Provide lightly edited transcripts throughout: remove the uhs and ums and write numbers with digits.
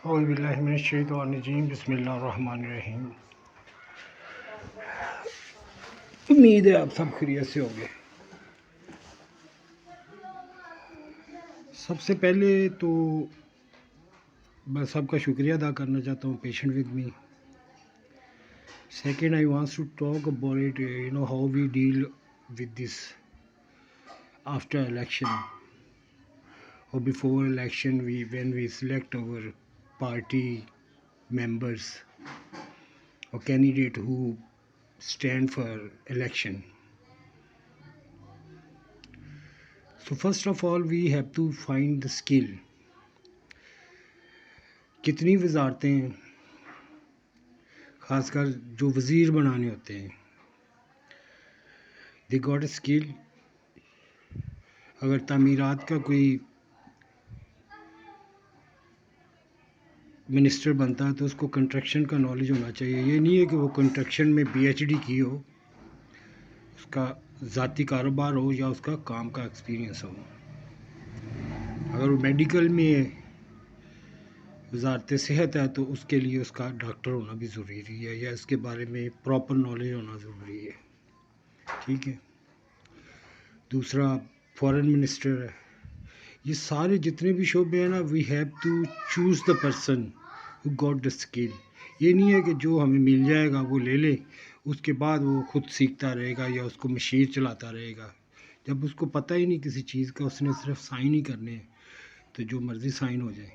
اعوذ باللہ من الشیطان الرجیم بسم اللہ الرحمن الرحیم۔ امید ہے آپ سب خیریت سے ہوں گے۔ سب سے پہلے تو میں سب کا شکریہ ادا کرنا چاہتا ہوں patient with me. Second I wants to talk about it how we deal with this after election or before election when we select our party members or candidate who stand for election. So first of all we have to find the skill. کتنی وزارتیں ہیں، خاص کر جو وزیر بنانے ہوتے ہیں، they got a skill. اگر تعمیرات کا کوئی منسٹر بنتا ہے تو اس کو کنسٹرکشن کا نالج ہونا چاہیے۔ یہ نہیں ہے کہ وہ کنسٹرکشن میں پی ایچ ڈی کی ہو، اس کا ذاتی کاروبار ہو یا اس کا کام کا ایکسپیرینس ہو۔ اگر وہ میڈیکل میں وزارت صحت ہے تو اس کے لیے اس کا ڈاکٹر ہونا بھی ضروری ہے یا اس کے بارے میں پراپر نالج ہونا ضروری ہے، ٹھیک ہے۔ دوسرا فارن منسٹر ہے۔ یہ سارے جتنے بھی شعبے ہیں نا، we have to choose the person who got the skill. یہ نہیں ہے کہ جو ہمیں مل جائے گا وہ لے لے، اس کے بعد وہ خود سیکھتا رہے گا یا اس کو مشین چلاتا رہے گا۔ جب اس کو پتہ ہی نہیں کسی چیز کا، اس نے صرف سائن ہی کرنے ہیں تو جو مرضی سائن ہو جائے۔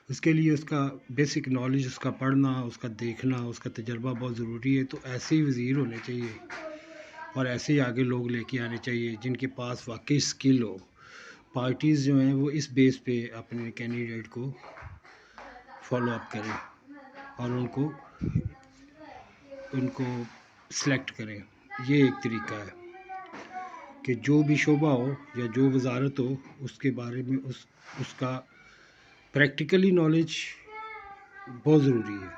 اس کے لیے اس کا بیسک نالج، اس کا پڑھنا، اس کا دیکھنا، اس کا تجربہ بہت ضروری ہے۔ تو ایسے ہی وزیر ہونے چاہیے اور ایسے ہی آگے لوگ لے کے آنے چاہیے جن کے پاس واقعی اسکل ہو۔ پارٹیز جو ہیں وہ اس بیس پہ اپنے کینڈیڈیٹ کو فالو اپ کریں اور ان کو سلیکٹ کریں۔ یہ ایک طریقہ ہے کہ جو بھی شعبہ ہو یا جو وزارت ہو، اس کے بارے میں اس کا پریکٹیکلی نالج بہت ضروری ہے۔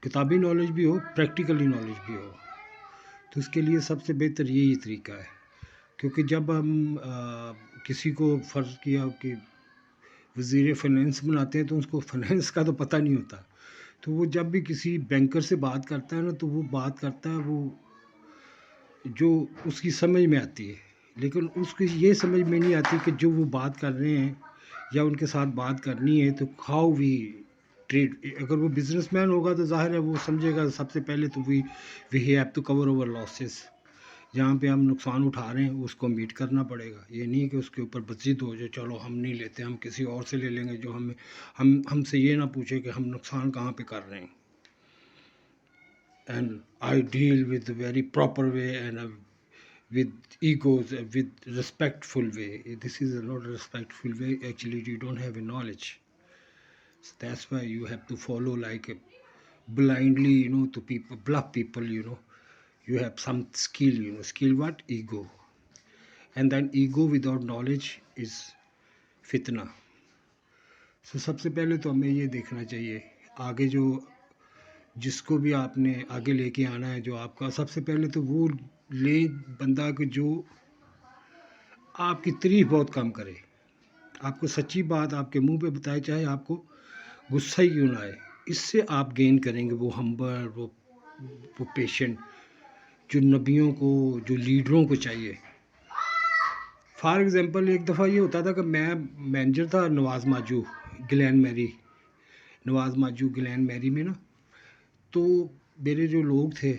کتابی نالج بھی ہو، پریکٹیکلی نالج بھی ہو، تو اس کے لیے سب سے بہتر یہی طریقہ ہے۔ کیونکہ جب ہم کسی کو فرض کیا کہ وزیر فائنینس بناتے ہیں تو اس کو فائنینس کا تو پتہ نہیں ہوتا، تو وہ جب بھی کسی بینکر سے بات کرتا ہے نا تو وہ بات کرتا ہے وہ جو اس کی سمجھ میں آتی ہے، لیکن اس کی یہ سمجھ میں نہیں آتی کہ جو وہ بات کر رہے ہیں یا ان کے ساتھ بات کرنی ہے تو ہاؤ وی ٹریڈ۔ اگر وہ بزنس مین ہوگا تو ظاہر ہے وہ سمجھے گا سب سے پہلے تو we have to cover over losses. جہاں پہ ہم نقصان اٹھا رہے ہیں اس کو میٹ کرنا پڑے گا۔ یہ نہیں کہ اس کے اوپر بضد ہو جائے، چلو ہم نہیں لیتے، ہم کسی اور سے لے لیں گے جو ہم سے یہ نہ پوچھے کہ ہم نقصان کہاں پہ کر رہے ہیں۔ And I deal with very proper way and with egos with respectful way. This is not respectful way, actually you don't have a knowledge, that's why you have to follow like blindly, to people, bluff people, you have some skill, skill what? Ego. And then ego without knowledge is fitna. So سب سے پہلے تو ہمیں یہ دیکھنا چاہیے آگے جو جس کو بھی آپ نے آگے لے کے آنا ہے، جو آپ کا سب سے پہلے تو وہ لے بندہ کہ جو آپ کی تعریف بہت کم کرے، آپ کو سچی بات آپ کے منہ پہ بتائے، چاہے آپ کو غصہ ہی کیوں نہ آئے۔ اس سے آپ گین کریں گے وہ ہمبل، وہ پیشنٹ جو نبیوں کو، جو لیڈروں کو چاہیے۔ فار ایگزامپل ایک دفعہ یہ ہوتا تھا کہ میں مینیجر تھا نواز ماجو گلین میری میں نا، تو میرے جو لوگ تھے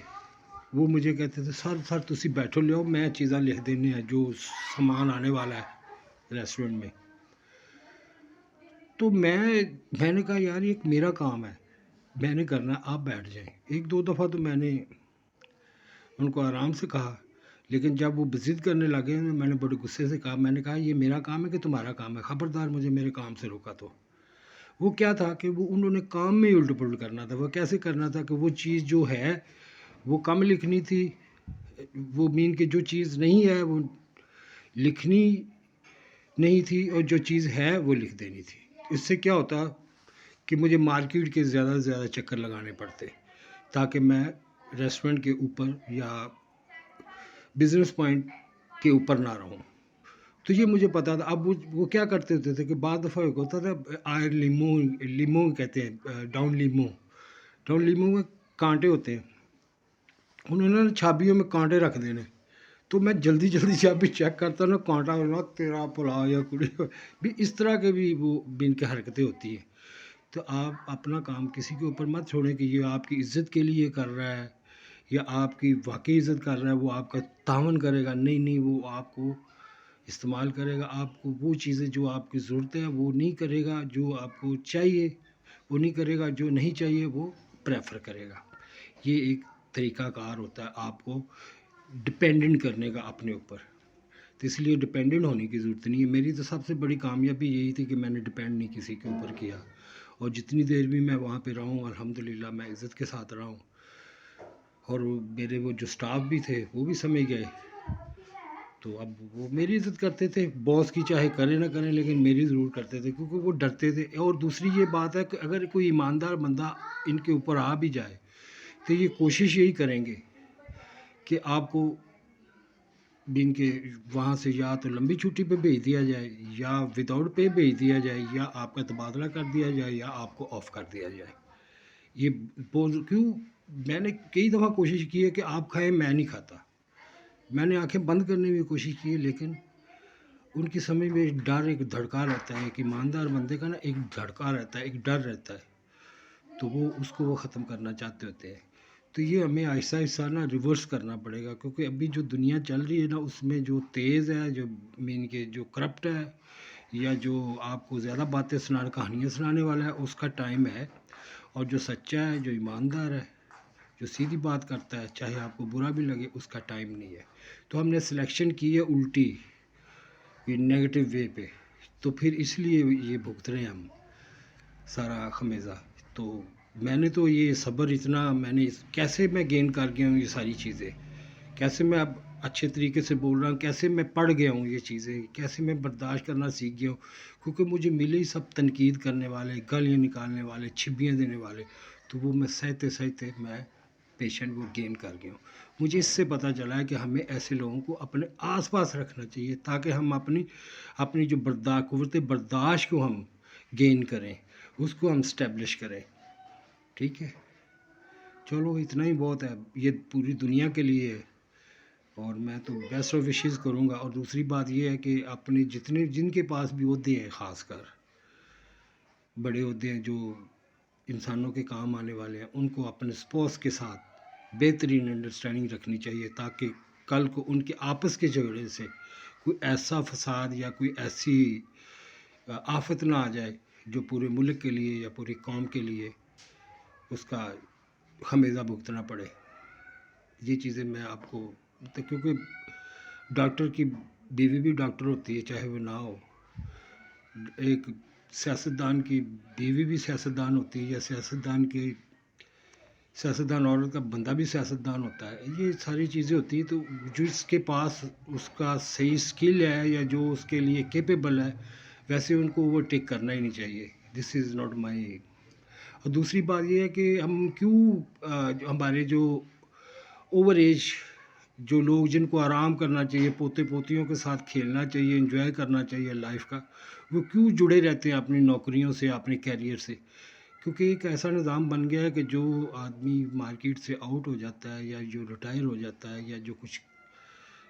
وہ مجھے کہتے تھے سر تسی بیٹھو، لیاؤ میں چیزاں لکھ دینے ہیں جو سامان آنے والا ہے ریسٹورنٹ میں۔ تو میں نے کہا یار یہ میرا کام ہے، میں نے کرنا، آپ بیٹھ جائیں۔ ایک دو دفعہ تو میں نے ان کو آرام سے کہا، لیکن جب وہ ضد کرنے لگے میں نے بڑے غصے سے کہا، میں نے کہا یہ میرا کام ہے کہ تمہارا کام ہے، خبردار مجھے میرے کام سے روکا۔ تو وہ کیا تھا کہ وہ انہوں نے کام میں الٹ پلٹ کرنا تھا۔ وہ کیسے کرنا تھا کہ وہ چیز جو ہے وہ کم لکھنی تھی، وہ مین کہ جو چیز نہیں ہے وہ لکھنی نہیں تھی اور جو چیز ہے وہ لکھ دینی تھی۔ اس سے کیا ہوتا کہ مجھے مارکیٹ کے زیادہ سے زیادہ چکر لگانے پڑتے تاکہ میں ریسٹورنٹ کے اوپر یا بزنس پوائنٹ کے اوپر نہ رہوں۔ تو یہ مجھے پتا تھا. اب وہ کیا کرتے ہوتے تھے کہ بعض دفعہ ایک ہوتا تھا آئر لیمو، لیمو کہتے ہیں ڈاؤن لیمو، ڈاؤن لیمو میں کانٹے ہوتے ہیں، انہوں نے چھابیوں میں کانٹے رکھ دینے. تو میں جلدی جلدی چابی چیک کرتا نا، کانٹا ہونا تیرا پلا یا کڑی بھی، اس طرح کے بھی وہ بن کے حرکتیں ہوتی ہیں. تو آپ اپنا کام کسی کے اوپر مت چھوڑیں کہ یہ آپ کی عزت کے لیے کر رہا ہے یا آپ کی واقعی عزت کر رہا ہے، وہ آپ کا تعاون کرے گا. نہیں نہیں، وہ آپ کو استعمال کرے گا. آپ کو وہ چیزیں جو آپ کی ضرورت ہے وہ نہیں کرے گا، جو آپ کو چاہیے وہ نہیں کرے گا، جو نہیں چاہیے وہ پریفر کرے گا. یہ ایک طریقہ کار ہوتا ہے آپ کو ڈپینڈنٹ کرنے کا اپنے اوپر. تو اس لیے ڈپینڈنٹ ہونے کی ضرورت نہیں ہے. میری تو سب سے بڑی کامیابی یہی تھی کہ میں نے ڈپینڈ نہیں کسی کے اوپر کیا، اور جتنی دیر بھی میں وہاں پہ رہا ہوں الحمدللہ میں عزت کے ساتھ رہا ہوں. اور میرے وہ جو سٹاف بھی تھے وہ بھی سمجھ گئے، تو اب وہ میری عزت کرتے تھے. باس کی چاہے کریں نہ کریں لیکن میری ضرور کرتے تھے، کیونکہ وہ ڈرتے تھے. اور دوسری یہ بات ہے کہ اگر کوئی ایماندار بندہ ان کے اوپر آ بھی جائے تو یہ کوشش یہی کریں گے کہ آپ کو دن کے وہاں سے یا تو لمبی چھٹی پہ بھیج دیا جائے، یا وداؤٹ پے بھیج دیا جائے، یا آپ کا تبادلہ کر دیا جائے، یا آپ کو آف کر دیا جائے. یہ کیوں میں نے کئی دفعہ کوشش کی ہے کہ آپ کھائیں، میں نہیں کھاتا. میں نے آنکھیں بند کرنے کی کوشش کی ہے، لیکن ان کی سمجھ میں ایک ڈر، ایک دھڑکا رہتا ہے کہ ایماندار بندے کا نا ایک دھڑکا رہتا ہے، ایک ڈر رہتا ہے، تو وہ اس کو وہ ختم کرنا چاہتے ہوتے ہیں. تو یہ ہمیں آہستہ آہستہ نا ریورس کرنا پڑے گا، کیونکہ ابھی جو دنیا چل رہی ہے نا اس میں جو تیز ہے، جو مین کے جو کرپٹ ہے، یا جو آپ کو زیادہ باتیں کہانیاں سنانے والا ہے، اس کا ٹائم ہے. اور جو سچا ہے، جو ایماندار ہے، جو سیدھی بات کرتا ہے، چاہے آپ کو برا بھی لگے، اس کا ٹائم نہیں ہے. تو ہم نے سلیکشن کی ہے الٹی، یہ نیگیٹو وے پہ، تو پھر اس لیے یہ بھگت رہے ہیں ہم سارا خمیزہ. تو میں نے تو یہ صبر اتنا میں نے کیسے میں گین کر گیا ہوں یہ ساری چیزیں، کیسے میں اب اچھے طریقے سے بول رہا ہوں، کیسے میں پڑھ گیا ہوں یہ چیزیں، کیسے میں برداشت کرنا سیکھ گیا ہوں. کیونکہ مجھے ملے ہی سب تنقید کرنے والے، گالیاں نکالنے والے، چھبیاں دینے والے، تو وہ میں سہتے سہتے میں پیشنٹ وہ گین کر گیا ہوں. مجھے اس سے پتہ چلا ہے کہ ہمیں ایسے لوگوں کو اپنے آس پاس رکھنا چاہیے تاکہ ہم اپنی جو قوت برداشت کو ہم گین کریں، اس کو ہم اسٹیبلش کریں. ٹھیک ہے، چلو اتنا ہی بہت ہے، یہ پوری دنیا کے لیے ہے. اور میں تو بیسٹ آف وشیز کروں گا. اور دوسری بات یہ ہے کہ اپنے جن کے پاس بھی عہدے ہیں، خاص کر بڑے عہدے ہیں جو انسانوں کے کام آنے والے ہیں، ان کو اپنے اسپوس کے ساتھ بہترین انڈرسٹینڈنگ رکھنی چاہیے تاکہ کل کو ان کے آپس کے جھگڑے سے کوئی ایسا فساد یا کوئی ایسی آفت نہ آ جائے جو پورے ملک کے لیے یا پوری قوم کے لیے اس کا خمیزہ بھگتنا پڑے. یہ چیزیں میں آپ کو، کیونکہ ڈاکٹر کی بیوی بھی ڈاکٹر ہوتی ہے چاہے وہ نہ ہو، ایک سیاستدان کی بیوی بھی سیاستدان ہوتی ہے، یا سیاستدان عورت کا بندہ بھی سیاستدان ہوتا ہے. یہ ساری چیزیں ہوتی ہیں. تو جس کے پاس اس کا صحیح سکل ہے یا جو اس کے لیے کیپیبل ہے، ویسے ان کو اوور ٹیک کرنا ہی نہیں چاہیے. دس از ناٹ مائی. اور دوسری بات یہ ہے کہ ہم ہمارے جو اوور ایج جو لوگ جن کو آرام کرنا چاہیے، پوتے پوتیوں کے ساتھ کھیلنا چاہیے، انجوائے کرنا چاہیے لائف کا، وہ کیوں جڑے رہتے ہیں اپنی نوکریوں سے، اپنے کیریئر سے. کیونکہ ایک ایسا نظام بن گیا ہے کہ جو آدمی مارکیٹ سے آؤٹ ہو جاتا ہے، یا جو ریٹائر ہو جاتا ہے، یا جو کچھ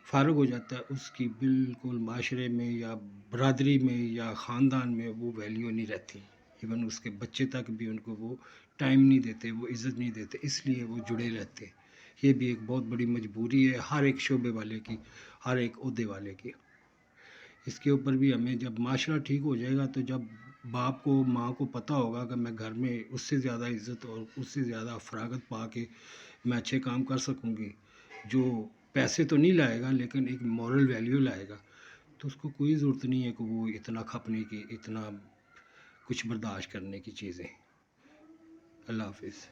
فارغ ہو جاتا ہے، اس کی بالکل معاشرے میں یا برادری میں یا خاندان میں وہ ویلیو نہیں رہتی. ایون اس کے بچے تک بھی ان کو وہ ٹائم نہیں دیتے، وہ عزت نہیں دیتے، اس لیے وہ جڑے رہتے. یہ بھی ایک بہت بڑی مجبوری ہے ہر ایک شعبے والے کی، ہر ایک عہدے والے کی. اس کے اوپر بھی ہمیں جب معاشرہ ٹھیک ہو جائے گا، تو جب باپ کو ماں کو پتہ ہوگا کہ میں گھر میں اس سے زیادہ عزت اور اس سے زیادہ فراغت پا کے میں اچھے کام کر سکوں گی، جو پیسے تو نہیں لائے گا لیکن ایک مورل ویلیو لائے گا، تو اس کو کوئی ضرورت نہیں ہے کہ وہ اتنا کھپنے کی، اتنا کچھ برداشت کرنے کی چیزیں. اللہ حافظ.